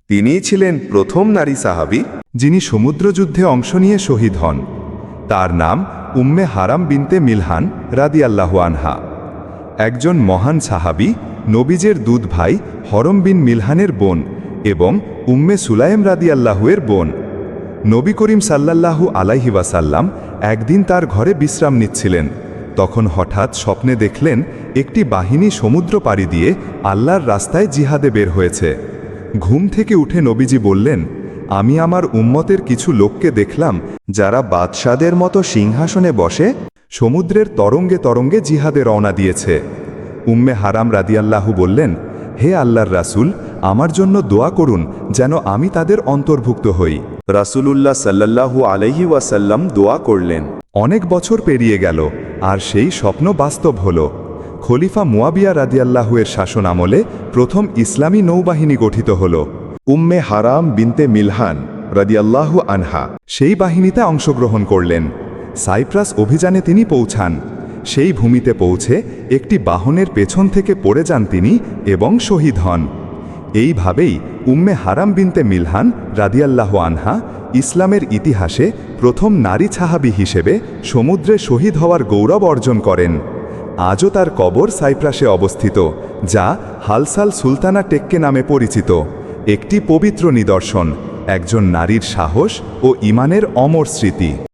তিনিই ছিলেন প্রথম নারী সাহাবী যিনি সমুদ্রযুদ্ধে অংশ নিয়ে শহীদ হন। তার নাম উম্মে হারাম বিনতে মিলহান রাদিয়াল্লাহু আনহা। একজন মহান সাহাবী, নবীজের দুধ ভাই হরম বিন মিলহানের বোন এবং উম্মে সুলাইম রাদিয়াল্লাহুয়ের বোন। নবী করিম সাল্লাল্লাহু আলাইহি ওয়াসাল্লাম একদিন তার ঘরে বিশ্রাম নিচ্ছিলেন। তখন হঠাৎ স্বপ্নে দেখলেন একটি বাহিনী সমুদ্র পাড়ি দিয়ে আল্লাহর রাস্তায় জিহাদে বের হয়েছে। ঘুম থেকে উঠে নবীজি বললেন, আমি আমার উম্মতের কিছু লোককে দেখলাম যারা বাদশাদের মতো সিংহাসনে বসে সমুদ্রের তরঙ্গে তরঙ্গে জিহাদে রওনা দিয়েছে। উম্মে হারাম রাদিয়াল্লাহু বললেন, হে আল্লাহর রাসূল, আমার জন্য দোয়া করুন যেন আমি তাদের অন্তর্ভুক্ত হই। রাসূলুল্লাহ সাল্লাল্লাহু আলাইহি ওয়াসাল্লাম দোয়া করলেন। অনেক বছর পেরিয়ে গেল আর সেই স্বপ্ন বাস্তব হল। খলিফা মুয়াবিয়া রাদিয়াল্লাহুয়ের শাসন আমলে প্রথম ইসলামী নৌবাহিনী গঠিত হল। উম্মে হারাম বিনতে মিলহান রাদিয়াল্লাহু আনহা সেই বাহিনীতে অংশগ্রহণ করলেন। সাইপ্রাস অভিযানে তিনি পৌঁছান। সেই ভূমিতে পৌঁছে একটি বাহনের পেছন থেকে পড়ে যান তিনি এবং শহীদ হন। এইভাবেই উম্মে হারাম বিনতে মিলহান রাদিয়াল্লাহু আনহা ইসলামের ইতিহাসে প্রথম নারী সাহাবী হিসেবে সমুদ্রে শহীদ হওয়ার গৌরব অর্জন করেন। আজও তার কবর সাইপ্রাসে অবস্থিত, যা হালসাল সুলতানা টেক্কে নামে পরিচিত। একটি পবিত্র নিদর্শন, একজন নারীর সাহস ও ঈমানের অমর স্মৃতি।